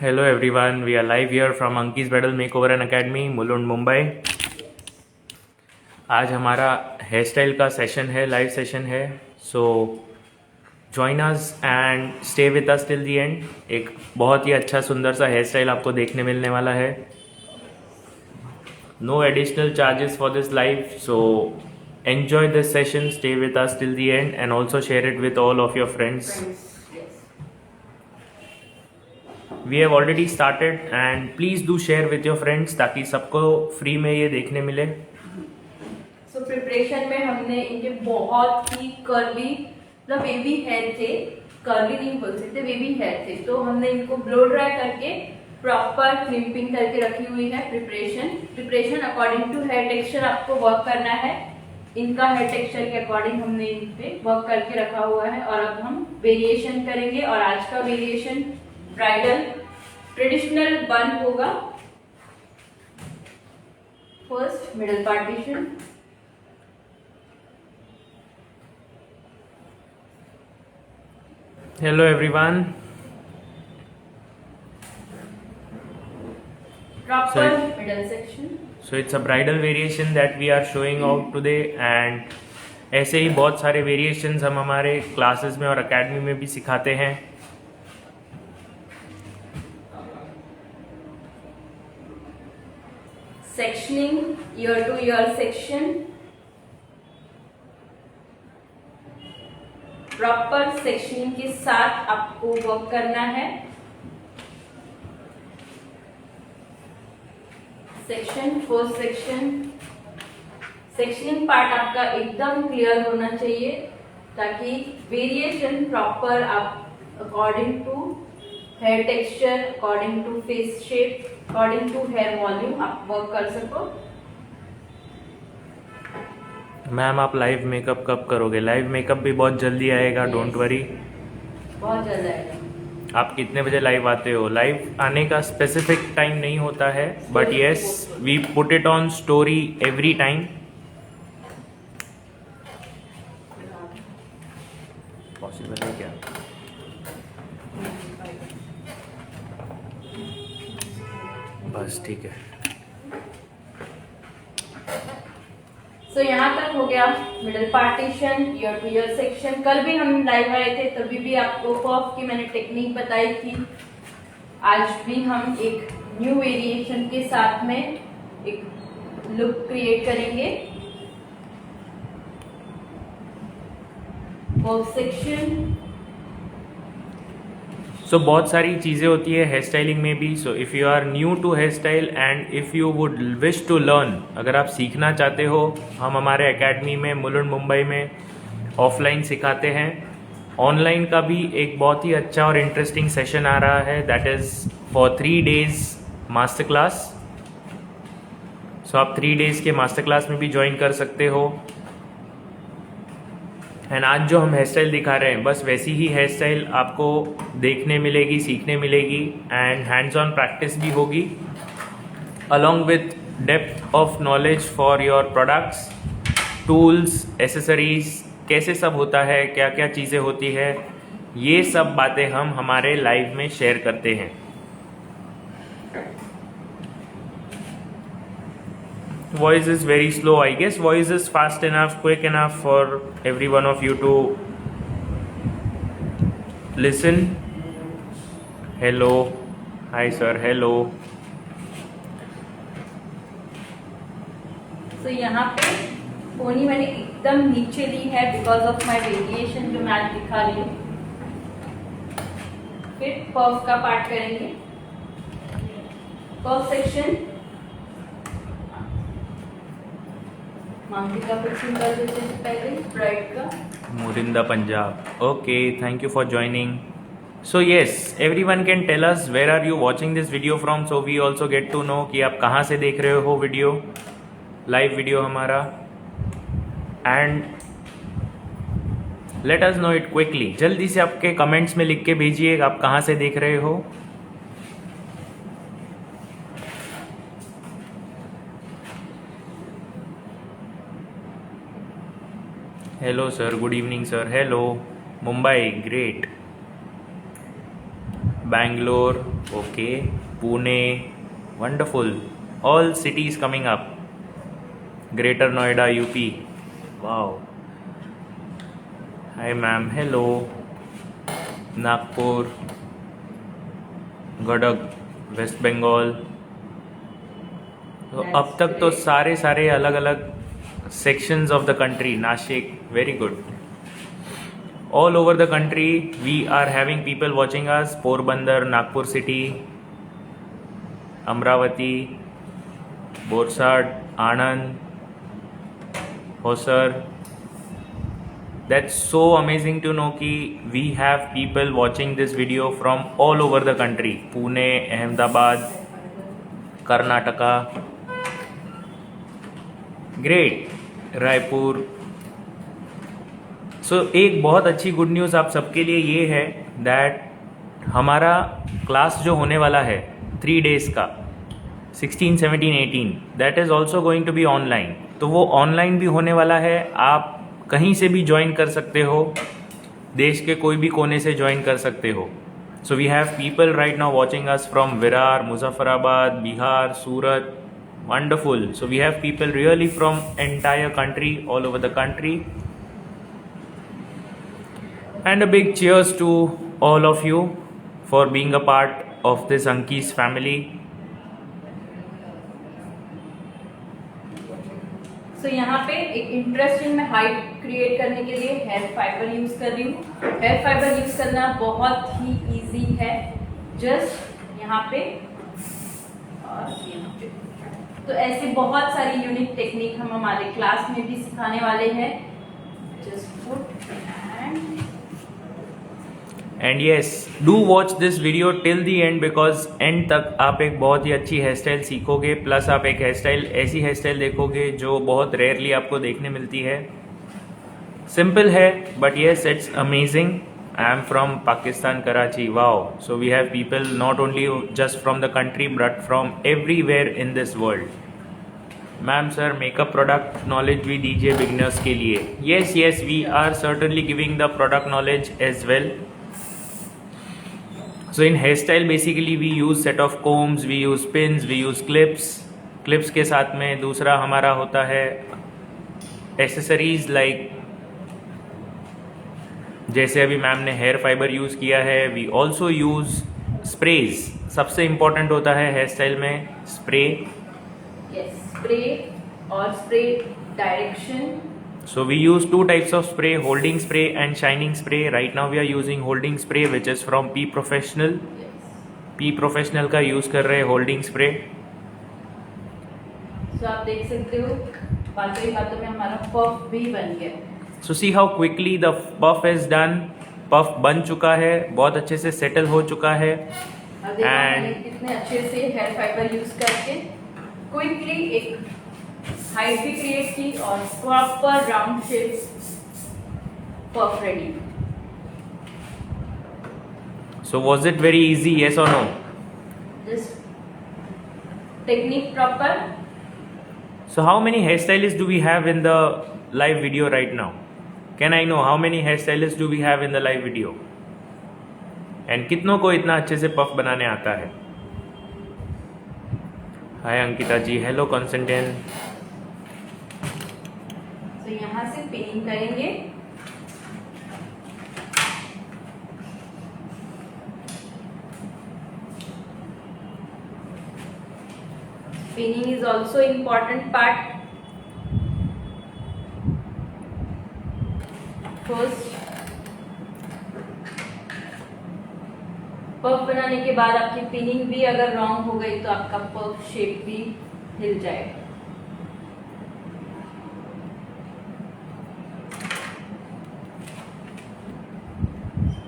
Hello everyone, we are live here from Anki's Bridal Makeover and Academy, Mulund Mumbai. आज हमारा hair style का session है, live session है। So join us and stay with us till the and. एक बहुत ही अच्छा सुंदर सा हेयर स्टाइल आपको देखने मिलने वाला है। No additional charges for this live, so enjoy this session, stay with us till the end and also share it with all of your friends. We have already started and please do share with your friends ताकि सबको free में ये देखने मिले। So preparation में हमने इनके बहुत ही कर्ली मतलब बेबी हेयर थे, कर्ली नहीं बोल सकते, बेबी हेयर थे, तो हमने इनको ब्लो ड्राई करके प्रॉपर क्लिपिंग करके रखी हुई है। Preparation according to hair texture आपको वर्क करना है। इनका हेयर टेक्सचर के अकॉर्डिंग हमने इन पे वर्क करके रखा हुआ है और अब हम वेरिएशन करेंगे। और आज का वेरिएशन ब्राइडल ट्रेडिशनल बन होगा। First middle partition, Hello everyone. proper middle section. So it's a bridal variation that we are showing out today and ऐसे ही बहुत सारे वेरिएशंस हम हमारे क्लासेस में और एकेडमी में भी सिखाते हैं। Sectioning, ear to ear section. Proper sectioning के साथ आपको वर्क करना है। सेक्शन, फर्स्ट सेक्शनिंग पार्ट आपका एकदम क्लियर होना चाहिए ताकि वेरिएशन प्रॉपर आप according to hair texture, according to face shape, according to hair volume आप वर्क कर सको। मैम आप लाइव मेकअप कब करोगे? लाइव मेकअप भी बहुत जल्दी आएगा, डोंट वरी। बहुत जल्द आएगा। आप कितने बजे लाइव आते हो? लाइव आने का स्पेसिफिक टाइम नहीं होता है, but yes we put it on story every time. Possible है क्या? बस ठीक है। सो यहाँ तक हो गया middle partition, year two year section. कल भी हम लाइव आए थे, तभी भी आपको पफ की मैंने टेक्निक बताई थी। आज भी हम एक न्यू वेरिएशन के साथ में एक लुक क्रिएट करेंगे। Puff section. सो बहुत सारी चीज़ें होती है हेयर स्टाइलिंग में भी। So if you are new to hair style and if you would wish to learn, अगर आप सीखना चाहते हो, हम हमारे एकेडमी में मुलुंड मुंबई में ऑफलाइन सिखाते हैं। ऑनलाइन का भी एक बहुत ही अच्छा और इंटरेस्टिंग सेशन आ रहा है, that is for 3 days master class. So आप 3 days के मास्टर क्लास में भी ज्वाइन कर सकते हो। एंड आज जो हम हेयर स्टाइल दिखा रहे हैं, बस वैसी ही हेयर स्टाइल आपको देखने मिलेगी, सीखने मिलेगी एंड हैंड्स ऑन प्रैक्टिस भी होगी, along with depth of knowledge for your products, tools, accessories, कैसे सब होता है, क्या क्या चीज़ें होती है, ये सब बातें हम हमारे लाइव में शेयर करते हैं। Voice is very slow, I guess. Voice is fast enough, quick enough for every one of you to listen. Hello. Hi sir. Hello. सो यहाँ पे पोनी मैंने एकदम नीचे ली है बिकॉज ऑफ माई वेरिएशन जो मैं आज दिखा रही हूँ। फिर पफ का पार्ट करेंगे। पफ सेक्शन मांगी का फिक्सिंग कर देते हैं पहले ब्राइड का। Murinda Punjab. Okay, thank you for joining. So yes, everyone can tell us where are you watching this video from, so we also get to know कि आप कहाँ से देख रहे हो वीडियो, लाइव वीडियो हमारा। And let us no it quickly. जल्दी से आपके कमेंट्स में लिख के भेजिए आप कहाँ से देख रहे हो। Hello sir, good evening sir. Hello Mumbai, great. Bangalore, okay, Pune, wonderful. All cities coming up. Greater Noida, UP. Wow. Hi ma'am, hello. Nagpur, Gadag, West Bengal. तो अब तक तो सारे अलग अलग sections of the country. Nashik, very good. All over the country we are having people watching us. Porbandar, Nagpur city, Amravati, Borsad, Anand, Hosar. That's so amazing to know कि we have people watching this video from all over the country. Pune, Ahmedabad, Karnataka. Great. Raipur. सो एक बहुत अच्छी good news आप सबके लिए ये है that हमारा क्लास जो होने वाला है 3 days का 16, 17, 18 that is also going to be online. तो वो ऑनलाइन भी होने वाला है. आप कहीं से भी ज्वाइन कर सकते हो, देश के कोई भी कोने से ज्वाइन कर सकते हो. So we have people right now watching us from Virar, Muzaffarabad, Bihar, Surat. Wonderful. So we have people really from entire country, all over the country. And a big cheers to all of you for being a part of this Anki's family. So यहाँ पे एक interesting में height create करने के लिए hair fibre use कर रही हूँ. हेयर फाइबर यूज करना बहुत ही इजी है. जस्ट यहाँ पे और यहाँ पे. तो ऐसे बहुत सारी यूनिक टेक्निक हम हमारे क्लास में भी सिखाने वाले हैं. Just put and yes, do watch this video till the end because and तक आप एक बहुत ही अच्छी हेयर स्टाइल सीखोगे. प्लस आप एक ऐसी हेयर स्टाइल देखोगे जो बहुत रेयरली आपको देखने मिलती है. सिंपल है but yes it's amazing. I am from Pakistan, Karachi. Wow. So we have people not only just from the country but from everywhere in this world. Ma'am, sir, makeup product knowledge भी दीजिए beginners के लिए. Yes, we are certainly giving the product knowledge as well. So in hairstyle basically we use set of combs, we use pins, we use clips. Clips के साथ में दूसरा हमारा होता है accessories like जैसे अभी मैम ने हेयर फाइबर यूज़ किया है. We also use sprays. सबसे इम्पॉर्टेंट होता है हेयर स्टाइल में स्प्रे. स्प्रे और spray direction. So we use 2 types of spray, holding spray and shining spray. Right now we are using holding spray which is from P Professional. P Professional का use कर रहे हैं holding spray. सो आप देख सकते हो बाकी बातों में हमारा पफ भी बन गया. So see how quickly the puff is done. puff बन चुका है, बहुत अच्छे से सेटल हो चुका है. एंड कितने अच्छे से हेयर फाइबर यूज करके क्विकली एक हाइट भी क्रिएट की और proper round shape puff ready. So was it very easy? Yes or no? Just technique proper. So how many hairstylists do we have in the live video right now? Can I know how many hairstylists do we have in the live video? And कितनों को इतना अच्छे से puff बनाने आता है? हाय अंकिता जी, hello Constantine. तो यहाँ से पिनिंग करेंगे. Pinning is also important part. First, puff बनाने के बाद आपकी पिनिंग भी अगर रॉन्ग हो गई तो आपका पफ शेप भी हिल जाएगा.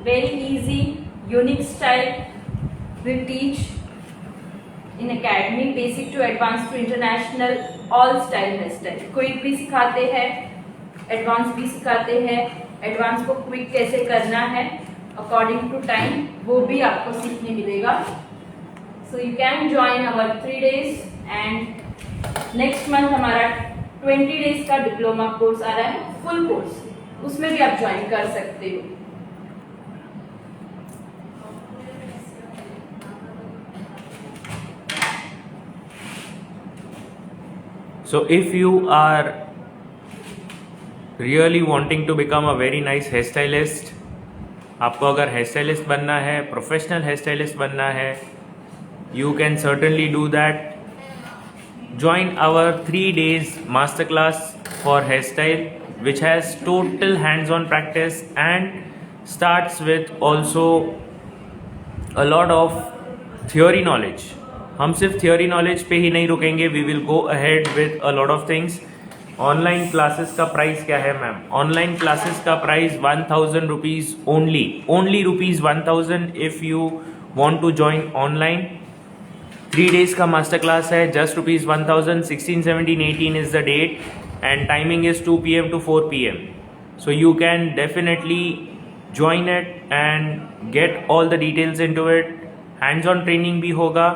Very easy, unique style. We teach in academy, basic to advanced to international, all style hairstyle. Quick भी सिखाते हैं, एडवांस भी सिखाते हैं. एडवांस को क्विक कैसे करना है अकॉर्डिंग टू टाइम वो भी आपको सीखने मिलेगा. So you can join our 3 days and next month हमारा 20 days का डिप्लोमा कोर्स आ रहा है, फुल कोर्स. उसमें भी आप ज्वाइन कर सकते हो. So if you are really wanting to become a very nice hairstylist, आपको अगर हेयर स्टाइलिस्ट बनना है, प्रोफेशनल हेयर स्टाइलिस्ट बनना है, you can certainly do that. Join our 3 days masterclass for hairstyle, which has total hands-on practice and starts with also a lot of theory knowledge. हम सिर्फ theory knowledge पे ही नहीं रुकेंगे, we will go ahead with a lot of things. Online classes का price क्या है ma'am? Online classes का price 1000 rupees only rupees 1000 if you want to join online. 3 days का मास्टर क्लास है, just rupees 1000. 16, 17, 18 is the date and timing is 2 PM to 4 PM. So you can definitely join it and get all the details into it. Hands on training भी होगा,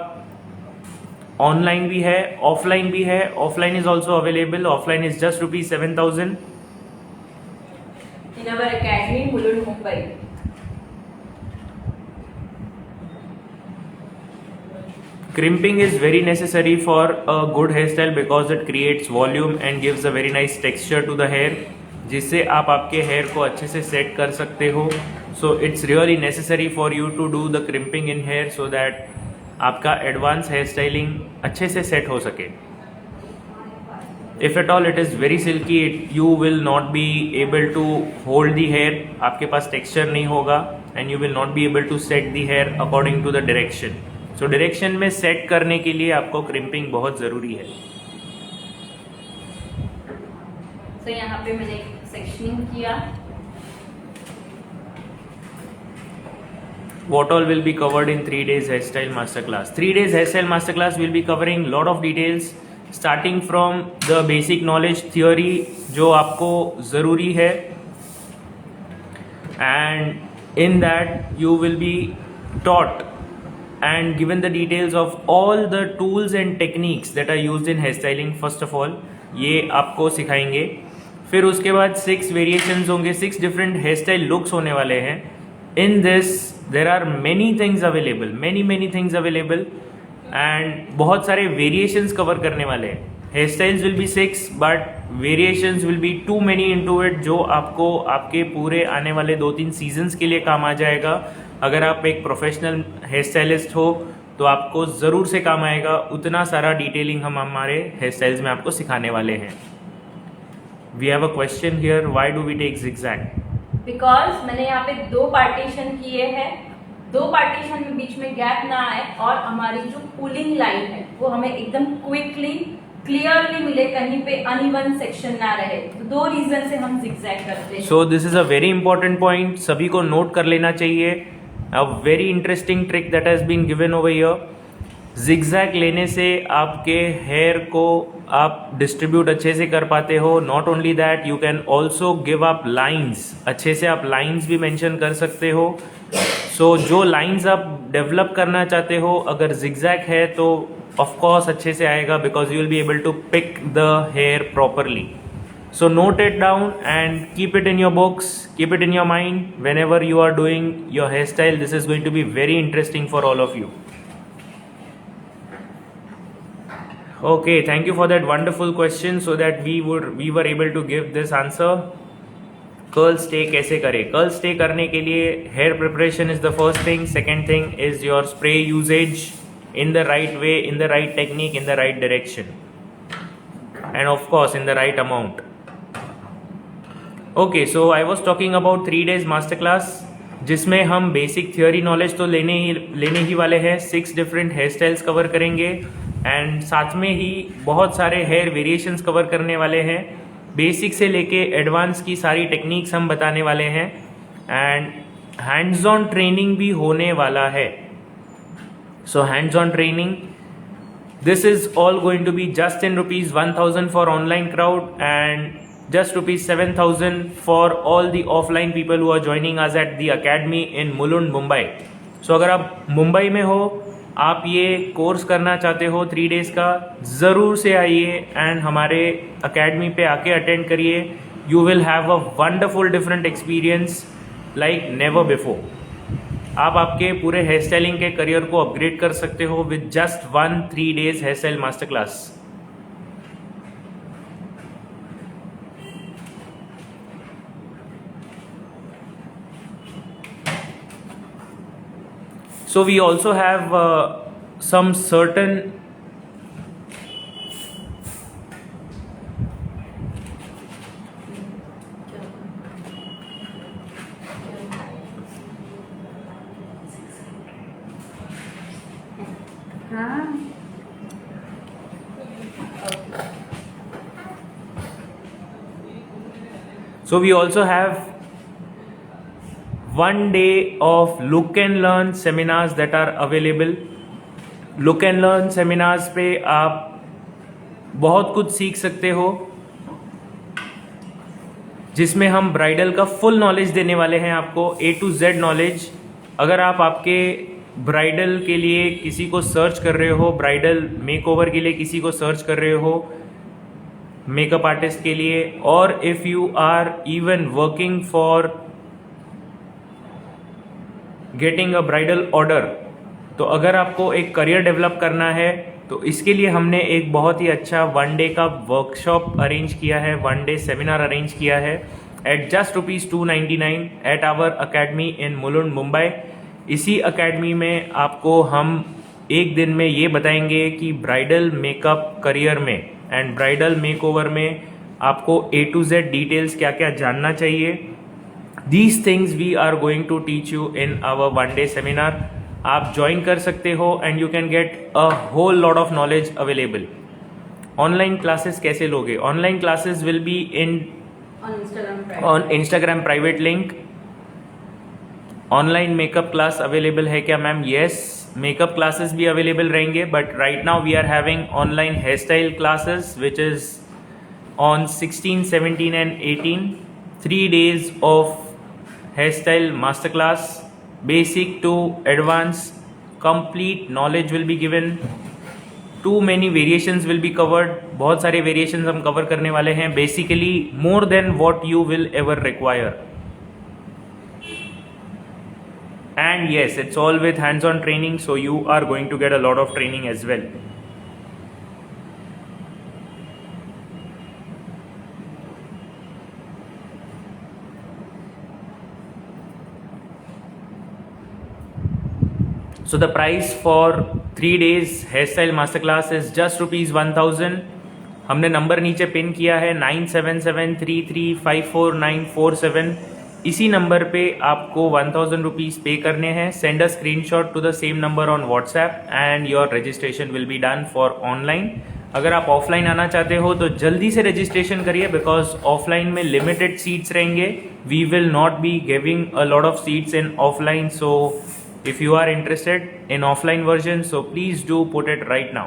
online भी है, offline भी है. Offline is also available. Offline is just rupees 7000 in our academy Mulund, Mumbai. Crimping is very necessary for a good hairstyle because it creates volume and gives a very nice texture to the hair, जिससे आप आपके hair को अच्छे से set कर सकते हो. So it's really necessary for you to do the crimping in hair so that आपका एडवांस हेयर स्टाइलिंग अच्छे से सेट हो सके. If at all it is very silky, you will not be able to hold the hair. आपके पास texture नहीं होगा and you will not be able to set the hair according to the direction. So direction में set करने के लिए आपको crimping बहुत ज़रूरी है. तो यहाँ पे मैंने सेक्शनिंग किया. What all will be covered in 3 days hairstyle masterclass? 3 days hairstyle masterclass will be covering lot of details, starting from the basic knowledge theory जो आपको ज़रूरी है, and in that you will be taught and given the details of all the tools and techniques that are used in hairstyling. First of all ये आपको सिखाएंगे. फिर उसके बाद 6 वेरिएशंस होंगे, 6 डिफरेंट हेयर स्टाइल लुक्स होने वाले हैं. In this there are many things available, many things available and बहुत सारे variations कवर करने वाले हैं. Hair styles will be 6 but variations will be too many into it, जो आपको आपके पूरे आने वाले 2-3 सीजन्स के लिए काम आ जाएगा. अगर आप एक प्रोफेशनल हेयर स्टाइलिस्ट हो तो आपको ज़रूर से काम आएगा. उतना सारा डिटेलिंग हम हमारे हेयर स्टाइल्स में आपको सिखाने वाले हैं. We have a question here, why do we take zigzag? Because मैंने यहाँ पे 2 पार्टीशन किए हैं. 2 पार्टीशन में बीच में गैप ना आए और हमारी जो पुलिंग लाइन है वो हमें एकदम क्विकली क्लियरली मिले, कहीं पे अनइवन सेक्शन ना रहे. तो 2 रीजन से हम zigzag करते हैं. So this is a very important point, सभी को नोट कर लेना चाहिए. A very interesting trick that has been given over here. zigzag लेने से आपके हेयर को आप डिस्ट्रीब्यूट अच्छे से कर पाते हो. Not only that, you can also give up lines. अच्छे से आप लाइन्स भी मेंशन कर सकते हो. सो जो लाइन्स आप डेवलप करना चाहते हो, अगर zigzag है तो ऑफ कोर्स अच्छे से आएगा, because you will be able to pick the hair properly. So note it down and keep it in your books, keep it in your mind whenever you are doing your hairstyle. This is going to be very interesting for all of you. Okay, thank you for that wonderful question so that we were able to give this answer. Curl stay कैसे करें? Curl stay करने के लिए hair preparation is the first thing. Second thing is your spray usage in the right way, in the right technique, in the right direction, and of course in the right amount. Okay, so I was talking about 3 days master class, जिसमें हम basic theory knowledge तो लेने ही वाले हैं. 6 different hair styles cover करेंगे and साथ में ही बहुत सारे हेयर वेरिएशंस कवर करने वाले हैं. बेसिक से लेके एडवांस की सारी टेक्निक्स हम बताने वाले हैं एंड हैंड्स ऑन ट्रेनिंग भी होने वाला है. So hands on training, this is all going to be just in ₹1000 for online crowd and just ₹7,000 for all the offline people who are joining us at the academy in Mulund, Mumbai. So अगर आप मुंबई में हो, आप ये course करना चाहते हो 3 days का, ज़रूर से आइए एंड हमारे अकेडमी पे आके अटेंड करिए. You will have a wonderful different experience like never before. आप आपके पूरे हेयर स्टाइलिंग के करियर को अपग्रेड कर सकते हो with just 1 3 days hair style master class. So we also have some certain So we also have 1 day of look and learn seminars that are available. Look and learn seminars पे आप बहुत कुछ सीख सकते हो, जिसमें हम ब्राइडल का फुल नॉलेज देने वाले हैं आपको, A to Z नॉलेज। अगर आप आपके ब्राइडल के लिए किसी को सर्च कर रहे हो, ब्राइडल मेकओवर के लिए किसी को सर्च कर रहे हो, मेकअप आर्टिस्ट के लिए, और if you are even working for getting a bridal order, तो अगर आपको एक करियर डेवलप करना है तो इसके लिए हमने एक बहुत ही अच्छा 1 डे का वर्कशॉप अरेंज किया है, 1 डे सेमिनार अरेंज किया है at just ₹299 at our academy in Mulund Mumbai. इसी अकेडमी में आपको हम एक दिन में ये बताएंगे कि ब्राइडल मेकअप करियर में एंड ब्राइडल मेकओवर में आपको A to Z डिटेल्स क्या क्या जानना चाहिए। These things we are going to teach you in our 1 day seminar. आप ज्वाइन कर सकते हो and you can get a whole lot of knowledge available. Online classes कैसे लोगे? Online classes will be in on Instagram private link. Online makeup class available है क्या ma'am? Yes, makeup classes भी available रहेंगे, but right now we are having online hair style classes which is on 16, 17 and 18, 3 days of hairstyle masterclass, basic to advanced, complete knowledge will be given, too many variations will be covered, बहुत सारे variations हम cover करने वाले हैं, basically more than what you will ever require. And yes, it's all with hands-on training, so you are going to get a lot of training as well. So the price for 3 days hairstyle masterclass is just ₹1000. हमने number नीचे pin किया है 9773354947। इसी number पे आपको 1000 rupees पे करने हैं। Send a screenshot to the same number on WhatsApp and your registration will be done for online. अगर आप ऑफलाइन आना चाहते हो तो जल्दी से रजिस्ट्रेशन करिए, बिकॉज ऑफलाइन में लिमिटेड सीट्स रहेंगे। We will not be giving a lot of seats in offline, so if you are interested in offline version, so please do put it right now.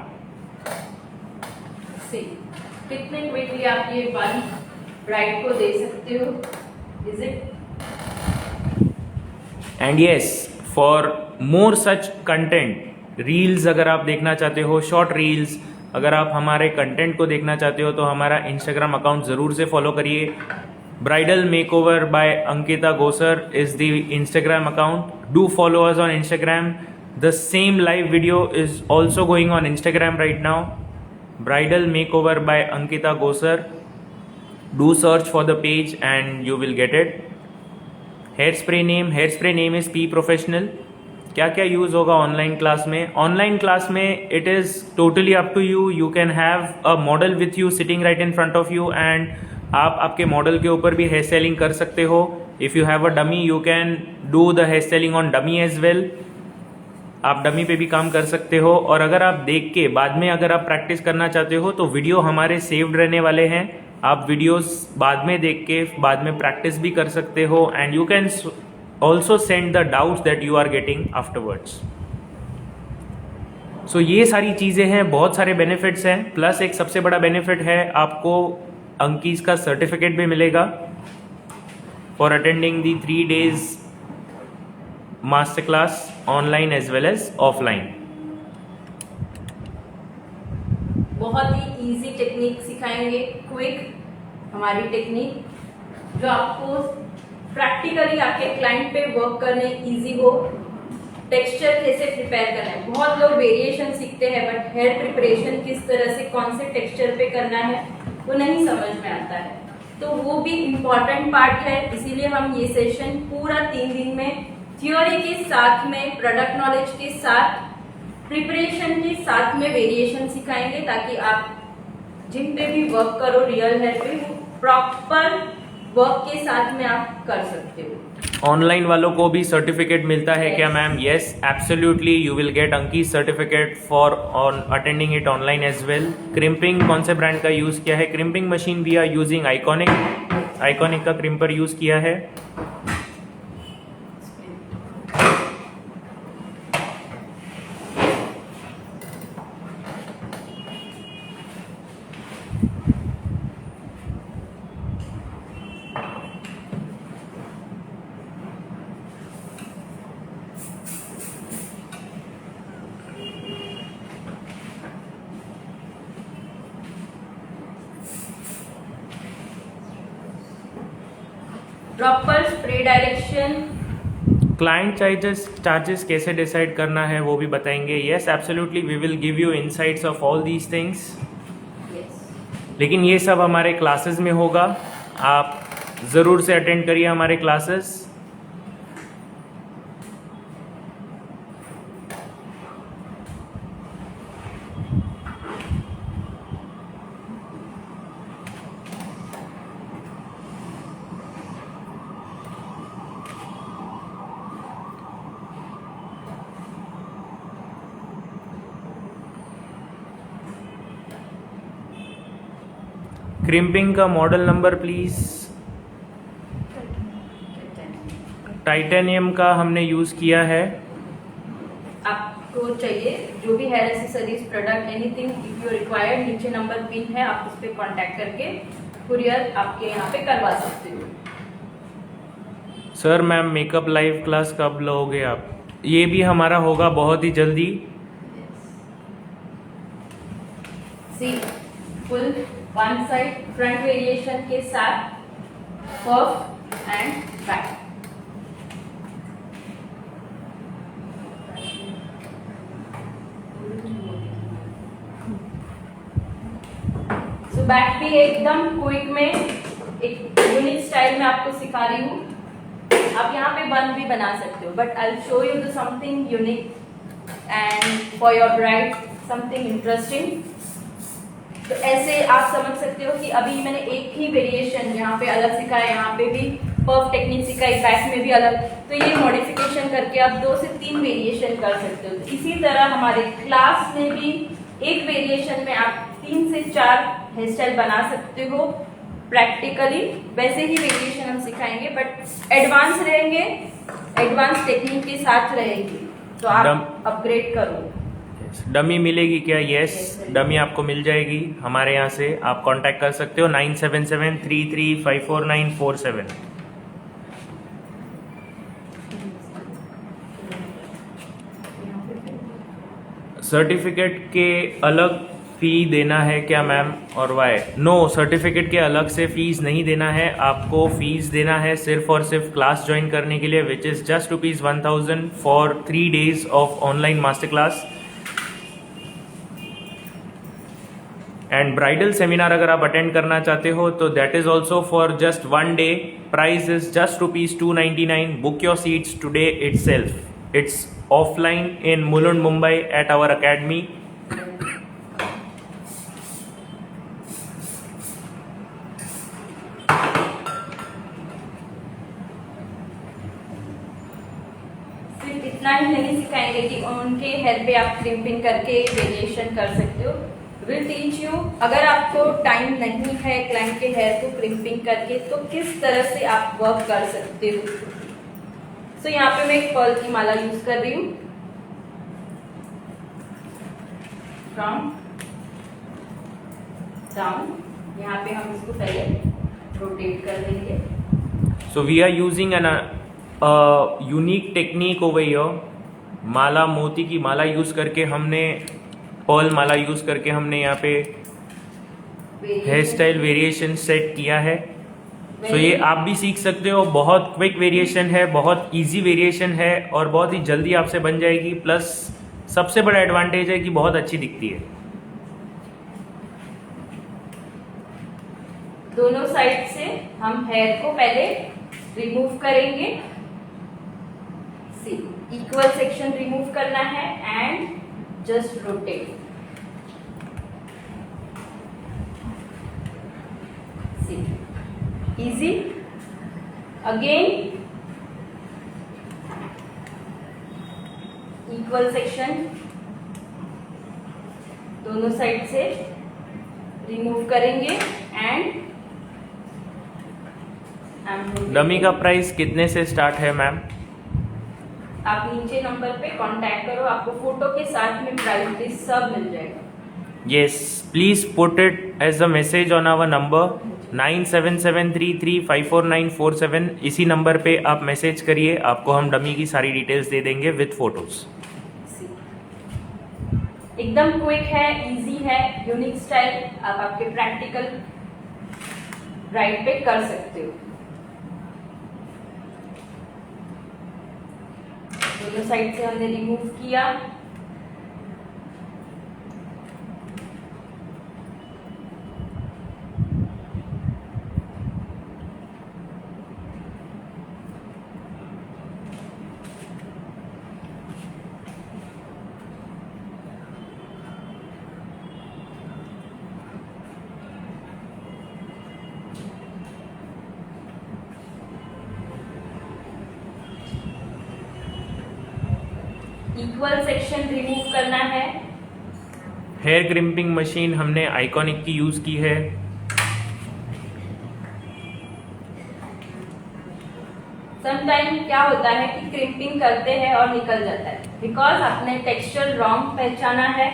See, कितने quickly आप ये one bride को दे सकते हो? Is it? And yes, for more such content, reels अगर आप देखना चाहते हो, short reels, अगर आप हमारे कंटेंट को देखना चाहते हो तो हमारा इंस्टाग्राम अकाउंट ज़रूर से फॉलो करिए। Bridal Makeover by Ankita Gosar is the Instagram account. Do follow us on Instagram. The same live video is also going on Instagram right now. Bridal Makeover by Ankita Gosar. Do search for the page and you will get it. Hairspray name is P Professional. क्या क्या use होगा online class में? Online class में it is totally up to you. You can have a model with you sitting right in front of you and आप आपके model के ऊपर भी हेयर स्टाइलिंग कर सकते हो। If you have a dummy you can do the hair styling on dummy as well. आप dummy पे भी काम कर सकते हो। और अगर आप देख के बाद में अगर आप प्रैक्टिस करना चाहते हो तो वीडियो हमारे सेव्ड रहने वाले हैं। आप वीडियोस बाद में देख के बाद में प्रैक्टिस भी कर सकते हो and you can also send the doubts that you are getting afterwards. So ये सारी चीज़ें हैं, बहुत सारे बेनिफिट्स हैं। प्लस एक सबसे बड़ा बेनिफिट है, आपको अंकीज का सर्टिफिकेट भी मिलेगा for attending the 3 days master class online as well as offline. बहुत ही इजी टेक्निक सिखाएंगे, क्विक हमारी टेक्निक, जो आपको प्रैक्टिकली आपके क्लाइंट पे वर्क करने इजी हो। टेक्सचर कैसे प्रिपेयर करना है, बहुत लोग वेरिएशन सीखते हैं बट हेयर प्रिपरेशन किस तरह से कौन से टेक्सचर पे करना है वो नहीं समझ में आता है, तो वो भी इम्पॉर्टेंट पार्ट है। इसीलिए हम ये सेशन पूरा 3 दिन में थ्योरी के साथ में, प्रोडक्ट नॉलेज के साथ, प्रिपरेशन के साथ में वेरिएशन सिखाएंगे, ताकि आप जिन पे भी वर्क करो रियल हेयर पे, वो प्रॉपर वर्क के साथ में आप कर सकते हो। ऑनलाइन वालों को भी सर्टिफिकेट मिलता है क्या ma'am? Yes, absolutely, you will get अंकी certificate for on attending it online as well. Crimping कौन से ब्रांड का यूज किया है? Crimping machine we are using iconic का क्रिम्पर यूज किया है। Proper spray direction. Client charges कैसे डिसाइड करना है वो भी बताएंगे। Yes, absolutely, we will give you insights of all these things. लेकिन ये सब हमारे क्लासेस में होगा, आप ज़रूर से अटेंड करिए हमारे क्लासेस। क्रिम्पिंग का मॉडल नंबर प्लीज। टाइटेनियम का हमने यूज किया है। आपको चाहिए जो भी hair accessories product anything if you required, नीचे नंबर पिन है, आप उस पर कॉन्टेक्ट करके कुरियर आपके यहाँ पे करवा सकते हो। Sir ma'am makeup live class कब लोगे आप? ये भी हमारा होगा बहुत ही जल्दी। See full one side front variation के साथ first and back. So back भी एकदम क्विक में एक यूनिक स्टाइल में आपको सिखा रही हूँ। आप यहाँ पे बन भी बना सकते हो, but I will show you the something unique and for your bride something interesting. तो ऐसे आप समझ सकते हो कि अभी मैंने एक ही वेरिएशन यहाँ पे अलग सिखाया, यहाँ पे भी पर्फ टेक्निक सिखाई, बैक में भी अलग। तो ये मॉडिफिकेशन करके आप 2 से 3 वेरिएशन कर सकते हो। तो इसी तरह हमारे क्लास में भी एक वेरिएशन में आप 3 से 4 हेयर स्टाइल बना सकते हो प्रैक्टिकली। वैसे ही वेरिएशन हम सिखाएंगे, बट एडवांस रहेंगे, एडवांस टेक्निक के साथ रहेंगे, तो आप अपग्रेड करो। डमी मिलेगी क्या? यस, डमी आपको मिल जाएगी हमारे यहाँ से। आप कांटेक्ट कर सकते हो 9773354947। सर्टिफिकेट के अलग फी देना है क्या मैम, और वाई? नो, सर्टिफिकेट के अलग से फीस नहीं देना है। आपको फीस देना है सिर्फ और सिर्फ क्लास ज्वाइन करने के लिए, which is just ₹1000 for 3 days of online master class. And bridal seminar अगर आप अटेंड करना चाहते हो तो that is also for just 1 day। Price is just ₹299। Book your seats today itself। It's offline in Mulund Mumbai at our academy. सिर्फ इतना ही नहीं सिखाएंगे कि उनके हेयर पे आप क्रिम्पिंग करके वेरिएशन कर सकते हो। विल टीच यू, अगर आपको टाइम नहीं है क्लाइंट के हेयर को क्रिम्पिंग करके, तो किस तरह से आप वर्क कर सकते हो। सो यहाँ पे मैं एक पर्ल की माला यूज कर रही हूँ। फ्रॉम डाउन, यहाँ पे हम इसको पहले रोटेट कर देंगे। So we are using an unique technique over here. माला, मोती की माला यूज करके हमने, पर्ल माला यूज करके हमने यहाँ पे हेयर स्टाइल वेरिएशन सेट किया है। सो ये आप भी सीख सकते हो। बहुत क्विक वेरिएशन है, बहुत इजी वेरिएशन है और बहुत ही जल्दी आपसे बन जाएगी। प्लस सबसे बड़ा एडवांटेज है कि बहुत अच्छी दिखती है। दोनों साइड से हम हेयर को पहले रिमूव करेंगे। सी इक्वल सेक्शन रिमूव करना है and just rotate. See easy. Again equal section दोनों साइड से रिमूव करेंगे एंड डमी का प्राइस कितने से स्टार्ट है मैम? आप नीचे नंबर पे कांटेक्ट करो, आपको फोटो के साथ में प्राइस लिस्ट सब मिल जाएगा। Yes, please put it as a message on our number 9773354947। इसी नंबर पे आप मैसेज करिए, आपको हम डमी की सारी डिटेल्स दे देंगे विथ फोटोज। एकदम क्विक है, इजी है, यूनिक स्टाइल आप आपके प्रैक्टिकल राइड पे कर सकते हो। दोनों साइड से हमने रिमूव किया। इक्वल सेक्शन रिमूव करना है। हेयर क्रिम्पिंग मशीन हमने आइकॉनिक की यूज की है। समटाइम क्या होता है कि क्रिम्पिंग करते हैं और निकल जाता है, बिकॉज आपने टेक्सचर रॉन्ग पहचाना है,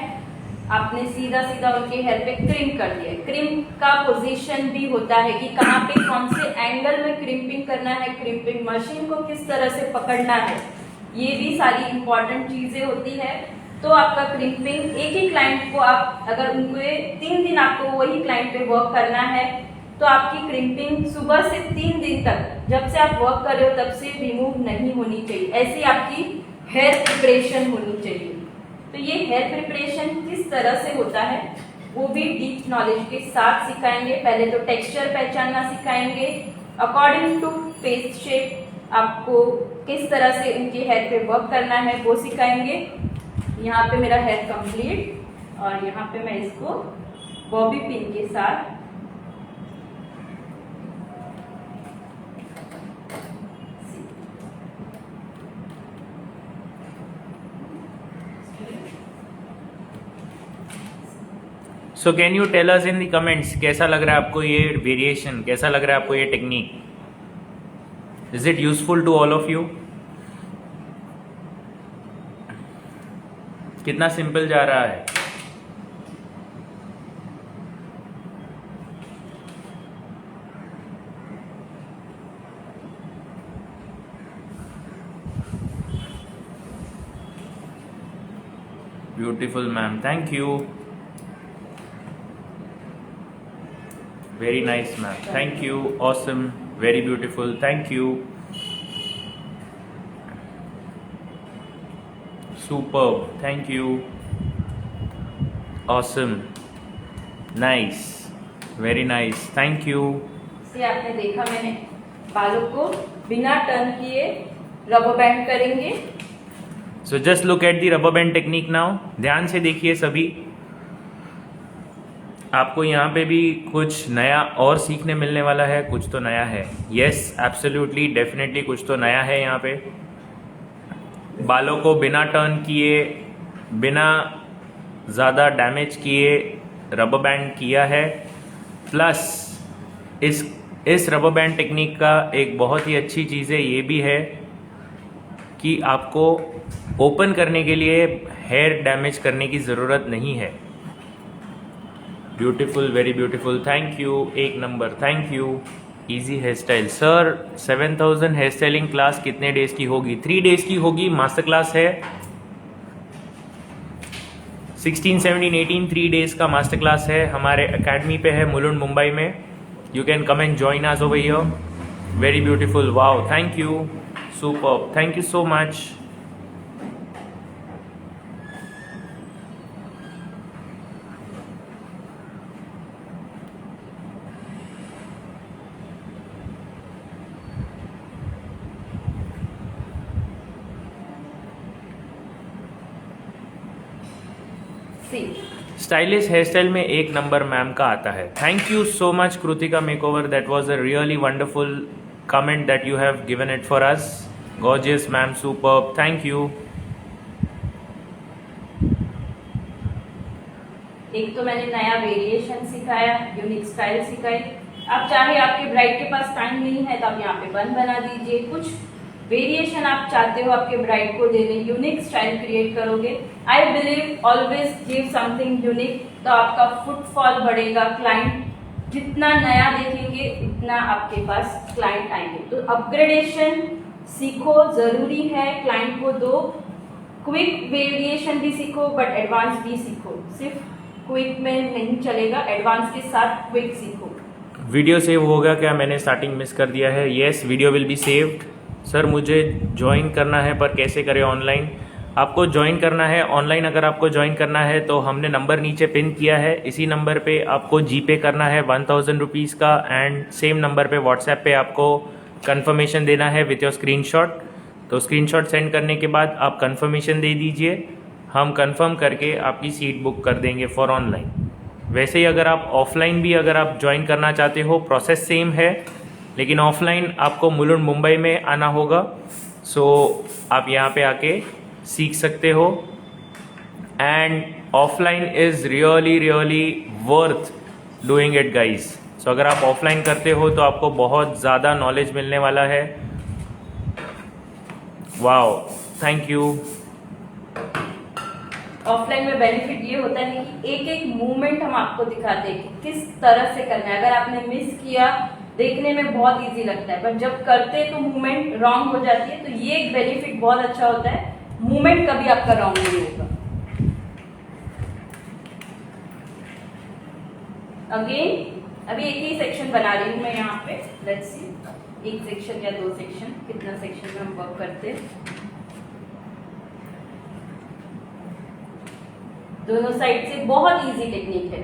आपने सीधा सीधा उनके हेयर पे क्रिम्प कर दिया। क्रिम्प का पोजीशन भी होता है कि कहाँ पे कौन से एंगल में क्रिम्पिंग करना है, क्रिम्पिंग मशीन को किस तरह से पकड़ना है, ये भी सारी इंपॉर्टेंट चीजें होती है। तो आपका क्रिम्पिंग एक ही क्लाइंट को आप अगर उनके 3 दिन आपको वही क्लाइंट पे वर्क करना है तो आपकी क्रिम्पिंग सुबह से 3 दिन तक जब से आप वर्क कर रहे हो तब से रिमूव नहीं होनी चाहिए। ऐसी आपकी हेयर प्रिपरेशन होनी चाहिए। तो ये हेयर प्रिपरेशन किस तरह से होता है वो भी डीप नॉलेज के साथ सिखाएंगे। पहले तो टेक्सचर पहचानना सिखाएंगे, अकॉर्डिंग टू फेस शेप आपको किस तरह से उनके हेयर पे वर्क करना है वो सिखाएंगे। यहाँ पे मेरा हेयर कंप्लीट और यहाँ पे मैं इसको बॉबी पिन के साथ so can you tell us in the comments कैसा लग रहा है आपको ये वेरिएशन, कैसा लग रहा है आपको ये technique? Is it useful to all of you? कितना सिंपल जा रहा है। Beautiful ma'am, thank you. Very nice ma'am, thank you. Awesome, very beautiful, thank you. Superb, thank you. Awesome, nice, very nice, thank you. से आपने देखा मैंने बालों को बिना टर्न किए रबर बैंड करेंगे। So just look at the rubber band technique now. ध्यान से देखिए सभी, आपको यहाँ पे भी कुछ नया और सीखने मिलने वाला है। कुछ तो नया है, yes, absolutely, definitely कुछ तो नया है यहाँ पे। बालों को बिना टर्न किए, बिना ज़्यादा डैमेज किए रबर बैंड किया है। प्लस इस रबर बैंड टेक्निक का एक बहुत ही अच्छी चीज़ है ये भी है कि आपको ओपन करने के लिए हेयर डैमेज करने की ज़रूरत नहीं है। Beautiful, very beautiful, thank you, एक नंबर, thank you. Easy hair style sir, 7000 hair styling class कितने डेज की होगी? 3 डेज की होगी। मास्टर क्लास है 16, 17, 18 3 डेज का मास्टर क्लास है। हमारे एकेडमी पे है मुलुंड मुंबई में। You can come and join us over here. Very beautiful, wow, thank you, super, thank you so much. Stylish hair style में एक नंबर मैम का आता है। Thank you so much Kritika makeover, that was a really wonderful comment that you have given it for us. Gorgeous ma'am, superb, thank you. एक तो मैंने नया variation सिखाया, यूनिक स्टाइल सिखाई। आप चाहे आपके ब्राइड के पास टाइम नहीं है तो आप यहाँ पे बन बना दीजिए। कुछ वेरिएशन आप चाहते हो आपके ब्राइड को देने, यूनिक स्टाइल क्रिएट करोगे। I believe always give something unique, तो आपका फुटफॉल बढ़ेगा। क्लाइंट जितना नया देखेंगे उतना आपके पास क्लाइंट आएंगे। तो अपग्रेडेशन सीखो, जरूरी है। क्लाइंट को दो, क्विक वेरिएशन भी सीखो बट एडवांस भी सीखो। सिर्फ क्विक में नहीं चलेगा, एडवांस के साथ क्विक सीखो। वीडियो सेव हो गया क्या? मैंने स्टार्टिंग मिस कर दिया है। Yes, video will be saved. Sir मुझे ज्वाइन करना है पर कैसे करें ऑनलाइन? आपको ज्वाइन करना है ऑनलाइन, अगर आपको ज्वाइन करना है तो हमने नंबर नीचे पिन किया है, इसी नंबर पे आपको जीपे करना है 1000 रुपीज़ का, एंड सेम नंबर पे व्हाट्सएप पे आपको कंफर्मेशन देना है विथ योर स्क्रीनशॉट। तो स्क्रीनशॉट सेंड करने के बाद आप कंफर्मेशन दे दीजिए, हम कंफर्म करके आपकी सीट बुक कर देंगे फॉर ऑनलाइन। वैसे ही अगर आप ऑफलाइन भी अगर आप ज्वाइन करना चाहते हो, प्रोसेस सेम है, लेकिन ऑफलाइन आपको मुलुंड मुंबई में आना होगा। सो आप यहाँ पे आके सीख सकते हो, and offline is really worth doing it guys. So अगर आप ऑफलाइन करते हो तो आपको बहुत ज़्यादा नॉलेज मिलने वाला है। Wow, thank you. ऑफलाइन में बेनिफिट ये होता है कि एक एक मूवमेंट हम आपको दिखाते हैं कि किस तरह से करना है। अगर आपने मिस किया, देखने में बहुत इजी लगता है, पर जब करते तो मूवमेंट रॉन्ग हो जाती है। तो ये एक बेनिफिट बहुत अच्छा होता है, मूवमेंट कभी आपका रॉन्ग नहीं होगा। अगेन अभी एक ही सेक्शन बना रही हूँ मैं यहाँ पे। लेट्स सी, एक सेक्शन या दो सेक्शन, कितना सेक्शन में हम वर्क करते हैं। दोनों साइड से बहुत इजी टेक्निक है,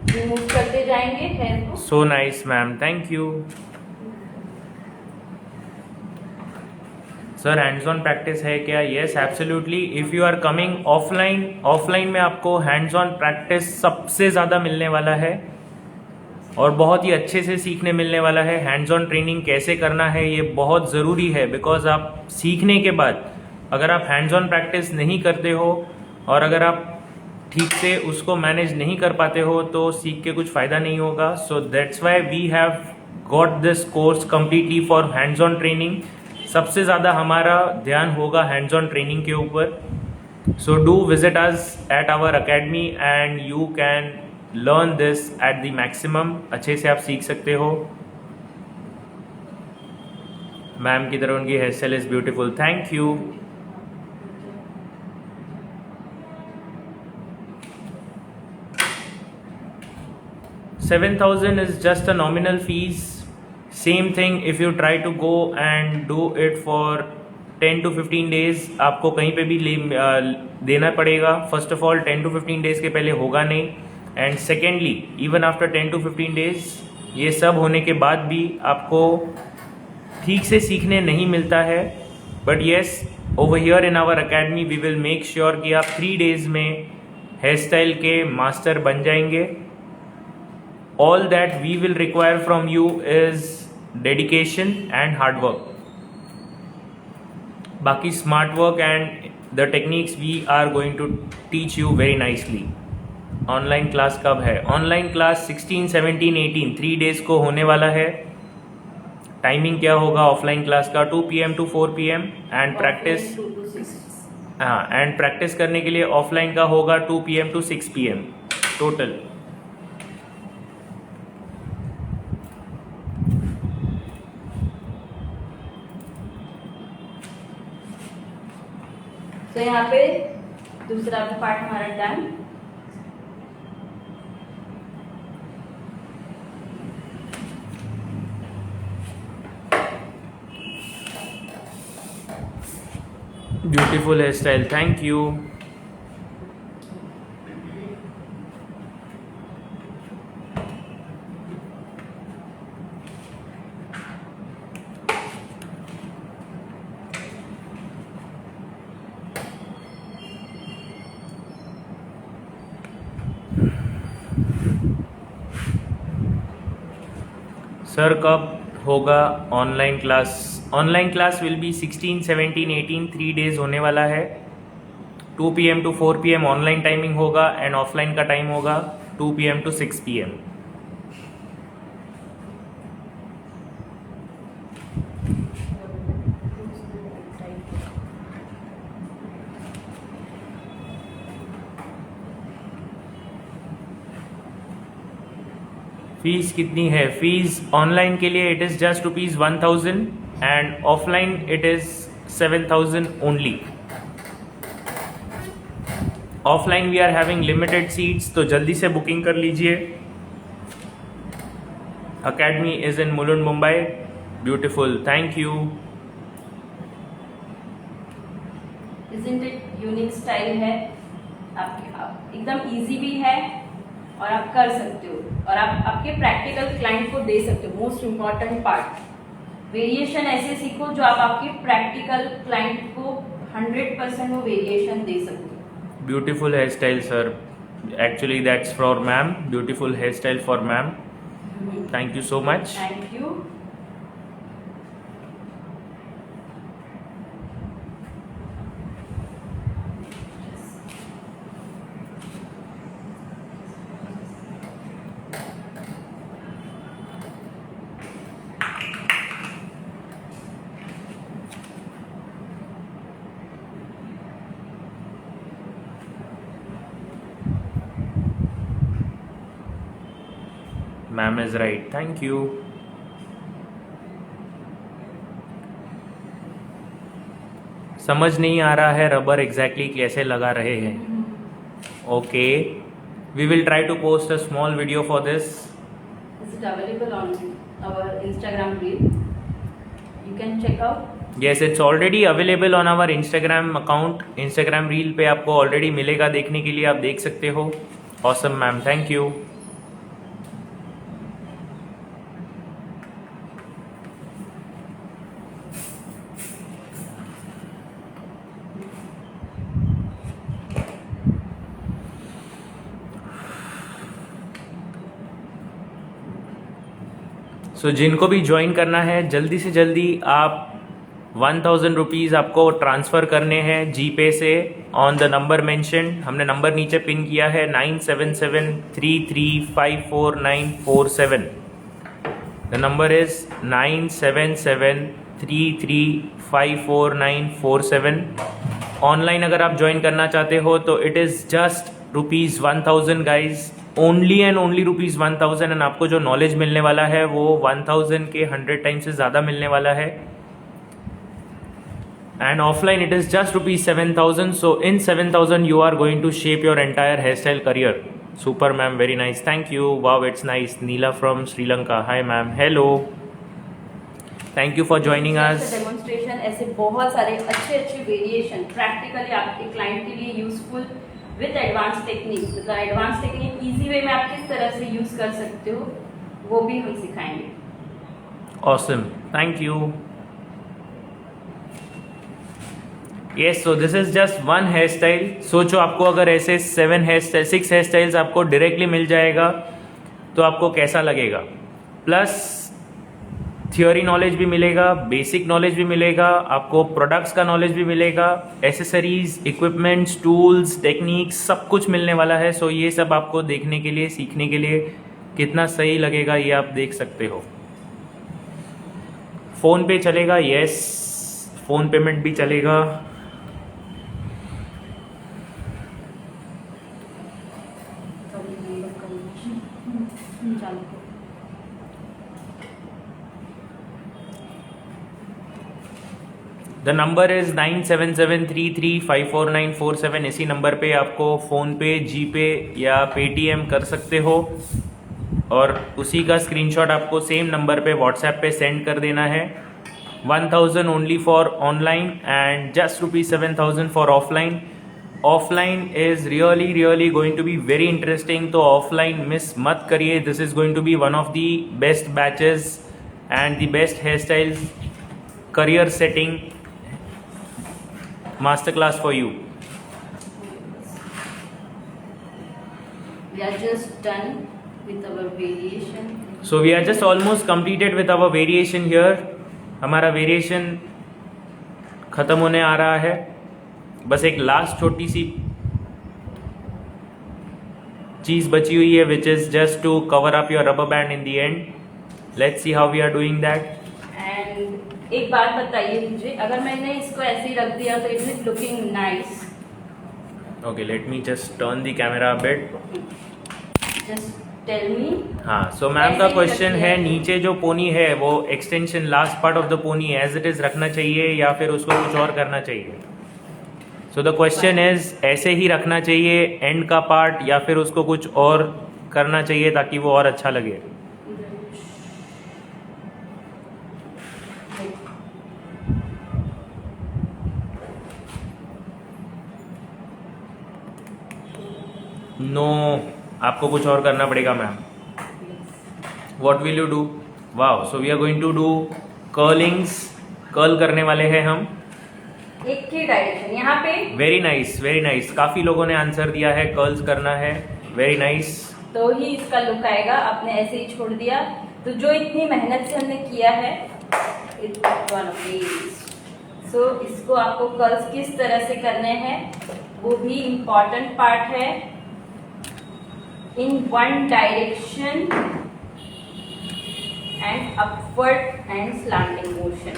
रिमूव करते जाएंगे हेयर को। So nice ma'am, thank you. Sir hands on practice है क्या? Yes absolutely. If you are coming offline में आपको हैंड्स ऑन प्रैक्टिस सबसे ज़्यादा मिलने वाला है और बहुत ही अच्छे से सीखने मिलने वाला है। हैंड्स ऑन ट्रेनिंग कैसे करना है ये बहुत ज़रूरी है, बिकॉज आप सीखने के बाद अगर आप हैंड्स ऑन प्रैक्टिस नहीं करते हो और अगर आप ठीक से उसको मैनेज नहीं कर पाते हो तो सीख के कुछ फ़ायदा नहीं होगा। So that's why we have got this course completely for hands on training. सबसे ज़्यादा हमारा ध्यान होगा हैंड्स ऑन ट्रेनिंग के ऊपर। So do visit us at our academy and you can learn this at the maximum. अच्छे से आप सीख सकते हो। मैम की तरह उनकी hair style is beautiful, thank you. $7,000 is just a nominal fees. Same thing if you try to go and do it for 10 to 15 days, आपको कहीं पे भी देना पड़ेगा। First of all 10 to 15 days के पहले होगा नहीं, and secondly even after 10 to 15 days ये सब होने के बाद भी आपको ठीक से सीखने नहीं मिलता है। But yes, over here in our academy we will make sure कि आप 3 days में हेयर स्टाइल के मास्टर बन जाएंगे। All that we will require from you is dedication and hard work. बाकी smart work and the techniques we are going to teach you very nicely. Online class कब है? Online class 16, 17, 18 3 days को होने वाला है। Timing क्या होगा offline class का? 2 PM to 4 PM and practice, हाँ, एंड प्रैक्टिस करने के लिए ऑफलाइन का होगा 2 PM to 6 PM टोटल। तो यहाँ पे दूसरा पार्ट हमारा done. Beautiful hair style, thank you. Sir कब होगा online class? Online class will be 16, 17, 18 3 days होने वाला है। 2 PM to 4 PM online timing होगा एंड ऑफलाइन का टाइम होगा 2 PM to 6 PM। फीस कितनी है? फीस ऑनलाइन के लिए it is just ₹1000 and offline it is 7000 only. Offline we are having limited seats, तो जल्दी से बुकिंग कर लीजिए। Academy is in Mulund Mumbai. Beautiful, thank you. Isn't it unique style है एकदम इजी भी है और आप कर सकते हो और आप आपके प्रैक्टिकल क्लाइंट को दे सकते हो। मोस्ट इम्पॉर्टेंट पार्ट, वेरिएशन ऐसे सीखो जो आप आपके प्रैक्टिकल क्लाइंट को 100% वो वेरिएशन दे सकते हो। Beautiful hair style sir, actually that's for ma'am. Beautiful hair style for ma'am, thank you so much. Thank you. Ma'am is right, thank you. समझ नहीं आ रहा है रबर एग्जैक्टली कैसे लगा रहे हैं। Okay, we will try to post a small video for this. Is it available on our Instagram reel? You can check out. Yes, it's already available on our Instagram account. Instagram reel पे आपको already मिलेगा देखने के लिए, आप देख सकते हो। Awesome ma'am, thank you. So जिनको भी ज्वाइन करना है जल्दी से जल्दी आप 1000 रुपीज़ आपको ट्रांसफ़र करने हैं जीपे से ऑन द नंबर मेंशन। हमने नंबर नीचे पिन किया है 9773354947। The number is 9773354947। ऑनलाइन अगर आप ज्वाइन करना चाहते हो तो it is just ₹1000 guys, only and only ₹1000। And आपको जो नॉलेज मिलने वाला है वो 1000 के 100 टाइम्स से ज़्यादा मिलने वाला है। And offline it is just ₹7000। So in 7000 you are going to shape your entire hairstyle career. Super ma'am, very nice, thank you. Wow, it's nice. Neela from Sri Lanka, hi ma'am, hello, thank you for joining us. Demonstration ऐसे बहुत सारे अच्छे अच्छे variation practically आपके client के लिए useful with advance technique. मतलब advance technique easy way में आप किस तरह से यूज कर सकते हो वो भी हम सिखाएंगे। Awesome, thank you. Yes, so this is just one hair style. सोचो आपको अगर ऐसे 6 हेयर स्टाइल्स आपको डायरेक्टली मिल जाएगा तो आपको कैसा लगेगा। प्लस थियोरी नॉलेज भी मिलेगा, बेसिक नॉलेज भी मिलेगा, आपको प्रोडक्ट्स का नॉलेज भी मिलेगा, एसेसरीज, इक्विपमेंट्स, टूल्स, टेक्निक्स सब कुछ मिलने वाला है। सो ये सब आपको देखने के लिए, सीखने के लिए कितना सही लगेगा ये आप देख सकते हो। फ़ोन पे चलेगा? यस, फ़ोन पेमेंट भी चलेगा। The number is 9773354947। इसी नंबर पे आपको फ़ोनपे, जीपे या पेटीएम कर सकते हो और उसी का स्क्रीनशॉट आपको सेम नंबर पे व्हाट्सएप पे सेंड कर देना है। 1000 only for online and just ₹7000 for offline. Offline is really going to be very interesting, तो ऑफलाइन मिस मत करिए। This is going to be one of the best batches and the best hair styles career setting masterclass for you. We are just done with our variation. So we are just almost completed with our variation here. हमारा variation खत्म होने आ रहा है. बस एक last छोटी सी चीज बची हुई है, which is just to cover up your rubber band in the end. Let's see how we are doing that. And एक बात बताइए मुझे, अगर मैंने इसको ऐसे ही रख दिया तो it is looking nice. Okay, let me just turn the camera a bit. Just tell me. हाँ, सो मैम का क्वेश्चन है, नीचे जो पोनी है वो extension last part of the pony as it is रखना चाहिए या फिर उसको कुछ और करना चाहिए? सो द क्वेश्चन इज, ऐसे ही रखना चाहिए एंड का पार्ट या फिर उसको कुछ और करना चाहिए ताकि वो और अच्छा लगे? नो, आपको कुछ और करना पड़ेगा ma'am. What will you do? Wow, so we are going to do curlings. Curl करने वाले हैं हम. एक ही डायरेक्शन यहाँ पे. Very nice, very nice. काफी लोगों ने आंसर दिया है, कर्ल्स करना है. Very nice. तो ही इसका लुक आएगा. आपने ऐसे ही छोड़ दिया तो जो इतनी मेहनत से हमने किया है, सो इसको आपको कर्ल्स किस तरह से करने हैं वो भी इम्पॉर्टेंट पार्ट है. In one direction and upward and slanting motion.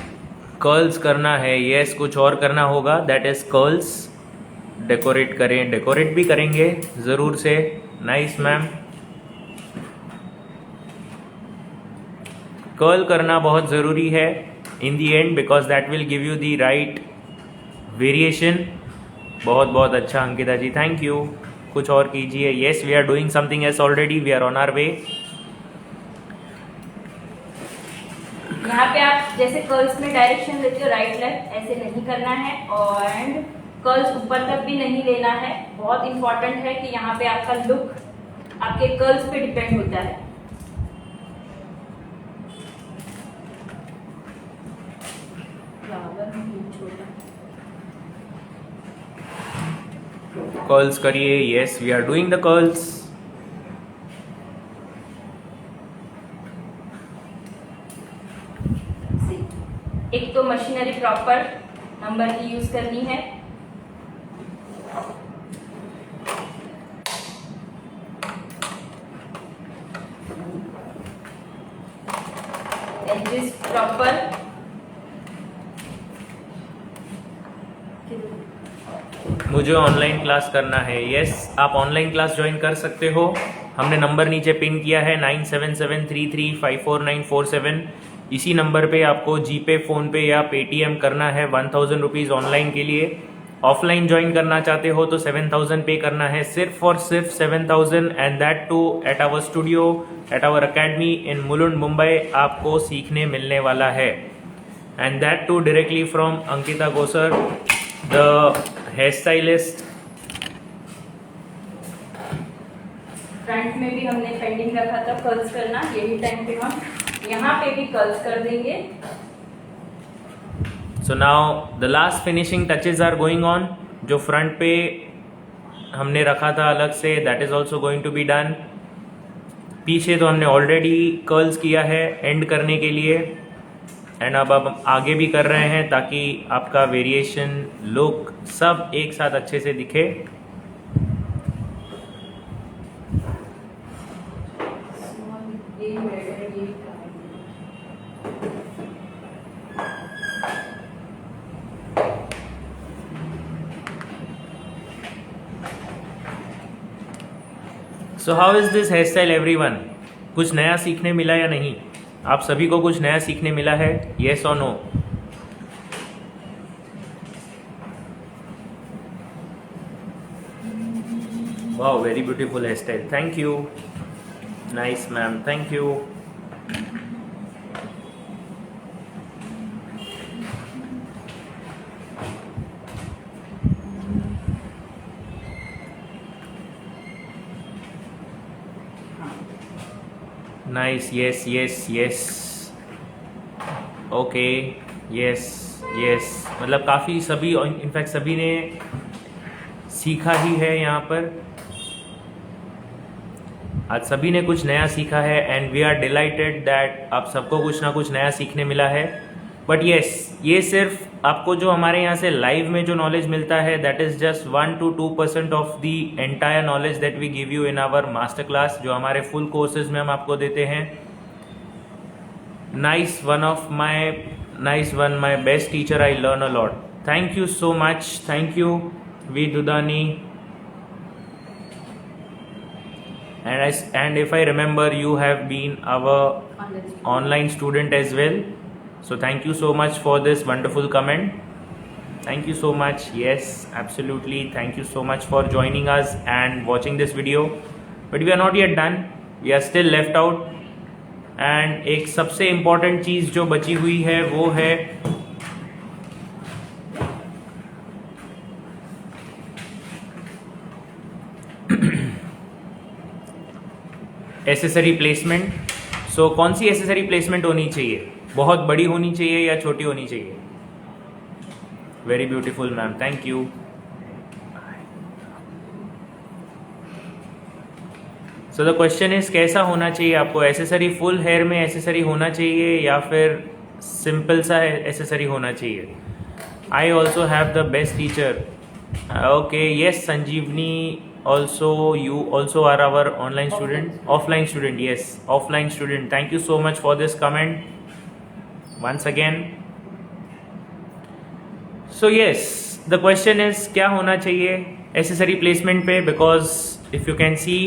Curls करना है. यस, कुछ और करना होगा, दैट इज कर्ल्स. डेकोरेट करें, डेकोरेट भी करेंगे जरूर से. Nice ma'am. कर्ल करना बहुत ज़रूरी है in the end, because that will give you the right variation. बहुत बहुत अच्छा अंकिता जी, थैंक यू. कुछ और कीजिए. Yes, we are doing something else already. We are on our way. यहाँ पे आप जैसे कर्ल्स में डायरेक्शन लेते हो राइट लेफ्ट, ऐसे नहीं करना है. और कर्ल्स ऊपर तक भी नहीं लेना है. बहुत इंपॉर्टेंट है कि यहाँ पे आपका लुक आपके कर्ल्स पे डिपेंड होता है. कर्ल्स करिए. Yes, we are doing the curls. एक तो मशीनरी प्रॉपर नंबर की यूज करनी है. Adjust proper. मुझे ऑनलाइन क्लास करना है. यस, आप ऑनलाइन क्लास ज्वाइन कर सकते हो. हमने नंबर नीचे पिन किया है 9773354947. इसी नंबर पे आपको जीपे, फ़ोन पे या पेटीएम करना है 1000 रुपीज़ ऑनलाइन के लिए. ऑफलाइन ज्वाइन करना चाहते हो तो 7000 पे करना है. सिर्फ और सिर्फ 7000, and that too at our studio, at our academy in Mulund Mumbai आपको सीखने मिलने वाला है. And that too directly from Ankita Gosar, the hair stylist. Front में भी हमने पेंडिंग रखा था कर्ल्स करना. यही टाइम पे हम यहाँ पे भी कर्ल्स कर देंगे. So now the last finishing touches are going on. जो फ्रंट पे हमने रखा था अलग से, that is also going to be done. पीछे तो हमने ऑलरेडी कर्ल्स किया है एंड करने के लिए, एंड अब आगे भी कर रहे हैं ताकि आपका वेरिएशन, लुक सब एक साथ अच्छे से दिखे. So how is this hair style everyone? कुछ नया सीखने मिला या नहीं? आप सभी को कुछ नया सीखने मिला है? येस और no? Wow, very beautiful hair style. Thank you. Nice ma'am, thank you. Nice. Yes yes yes. Okay. Yes yes. मतलब काफ़ी सभी, इनफैक्ट सभी ने सीखा ही है यहाँ पर. आज सभी ने कुछ नया सीखा है and we are delighted that आप सबको कुछ ना कुछ नया सीखने मिला है. बट येस, ये सिर्फ आपको जो हमारे यहाँ से लाइव में जो नॉलेज मिलता है that is just 1 to 2% of the entire knowledge that we give you in our master class, जो हमारे फुल कोर्सेज में हम आपको देते हैं. Nice one, my best teacher, I learn a lot. Thank you so much. Thank you V Dudani. And if I remember, you have been our online student as well. So thank you so much for this wonderful comment. Thank you so much. Yes, absolutely. Thank you so much for joining us and watching this video. But we are not yet done. We are still left out. And एक सबसे important चीज़ जो बची हुई है वो है accessory placement. सो कौन सी accessory placement होनी चाहिए? बहुत बड़ी होनी चाहिए या छोटी होनी चाहिए? Very beautiful ma'am, thank you. So the question is कैसा होना चाहिए आपको? एसेसरी फुल हेयर में एसेसरी होना चाहिए या फिर सिंपल सा एसेसरी होना चाहिए? I also have the best teacher. Okay, yes Sanjivani, also you also are our online student, offline student. Yes, offline student. Thank you so much for this comment once again. So yes, the question is क्या होना चाहिए accessory placement पे? Because if you can see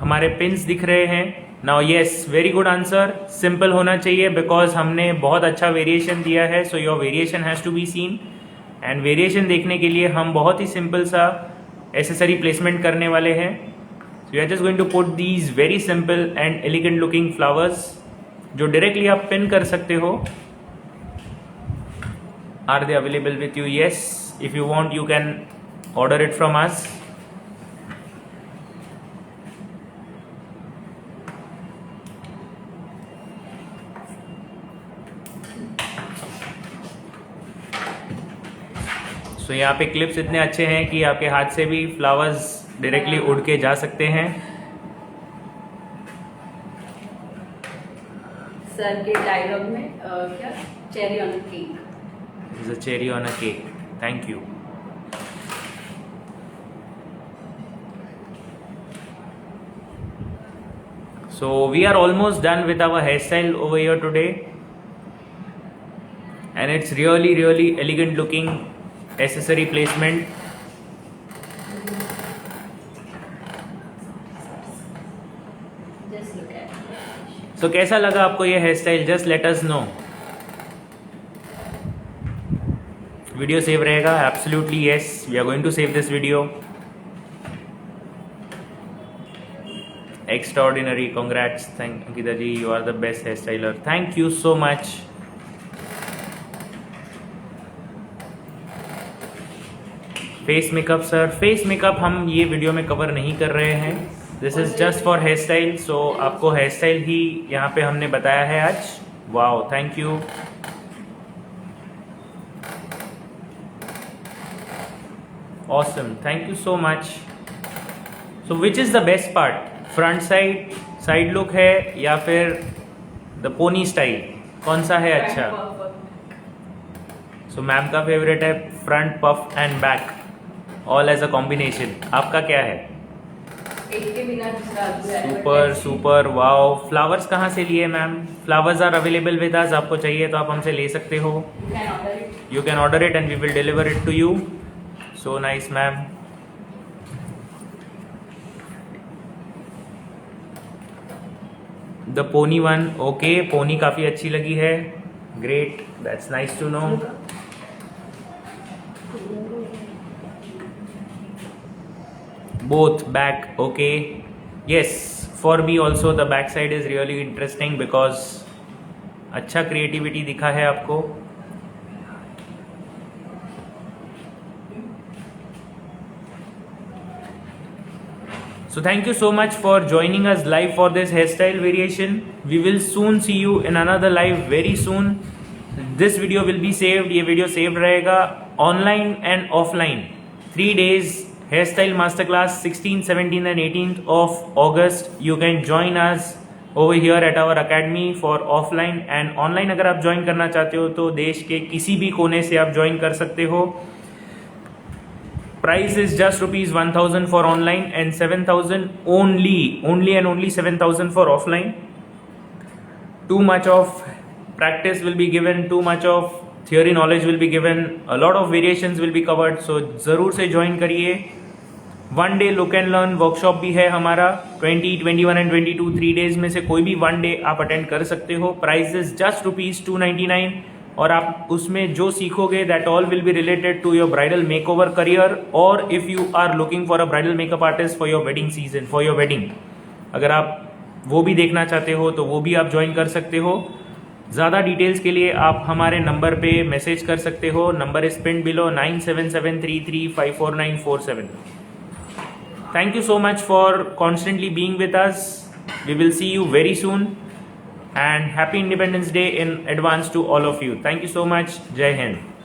हमारे pins दिख रहे हैं. Now yes, very good answer. Simple होना चाहिए because हमने बहुत अच्छा variation दिया है. So your variation has to be seen. And variation देखने के लिए हम बहुत ही simple सा एसेसरी प्लेसमेंट करने वाले हैं. So you are just going to put these very simple and elegant looking flowers जो डायरेक्टली आप पिन कर सकते हो. Are they available with you? Yes, if you want you can order it from us. So यहाँ पे clips इतने अच्छे हैं कि आपके हाथ से भी फ्लावर्स डायरेक्टली उड़ के जा सकते हैं. सर के डायलॉग में क्या cherry on a cake. Is a cherry on a cake. Thank you. So we are almost done with our hairstyle over here today, and it's really elegant looking accessory placement. Just look at it. So कैसा लगा आपको ये hair style? Just let us know. Video save रहेगा? Absolutely yes, we are going to save this video. Extraordinary, congrats. Thank Ankita ji, you are the best hairstyler. Thank you so much. Face makeup sir, face makeup हम ये video में cover नहीं कर रहे हैं. This is just for hair style. So आपको hair style ही यहाँ पे हमने बताया है आज. Wow, thank you. Awesome, thank you so much. So which is the best part? Front side look है या फिर द पोनी स्टाइल? कौन सा है अच्छा? सो मैम का फेवरेट है front puff and back all as a combination. आपका क्या है? एक के बिना सुपर सुपर. वाओ, फ्लावर्स कहाँ से लिए ma'am? Flowers are available with us. आपको चाहिए तो आप हमसे ले सकते हो. You can order it and we will deliver it to you. So nice ma'am. The pony one. Okay, pony काफी अच्छी लगी है. Great, that's nice to know. Both back, okay. Yes, for me also the back side is really interesting because अच्छा creativity दिखा है आपको. So thank you so much for joining us live for this hairstyle variation. We will soon see you in another live very soon. This video will be saved. ये video saved रहेगा online and offline 3 days hairstyle masterclass 16th, 17th and 18th of August. You can join us over here at our academy for offline and online. अगर आप join करना चाहते हो तो देश के किसी भी कोने से आप ज्वाइन कर सकते हो. Price is just ₹1,000 for online and 7,000 only and only 7,000 for offline. Too much of practice will be given, too much of theory knowledge will be given, a lot of variations will be covered. So ज़रूर से join करिए. 1 day look and learn workshop भी है हमारा 20, 21 and 22 3 days में से कोई भी 1 day आप अटेंड कर सकते हो. प्राइस इज जस्ट ₹299 और आप उसमें जो सीखोगे that all will be related to your bridal makeover career और if you are looking for a bridal makeup artist for your wedding season, for your wedding. अगर आप वो भी देखना चाहते हो तो वो भी आप ज्वाइन कर सकते हो. ज़्यादा डिटेल्स के लिए आप हमारे नंबर पे मैसेज कर सकते हो. Number is pin below 9773354947. Thank you so much for constantly being with us. We will see you very soon. And happy Independence Day in advance to all of you. Thank you so much. Jai Hind.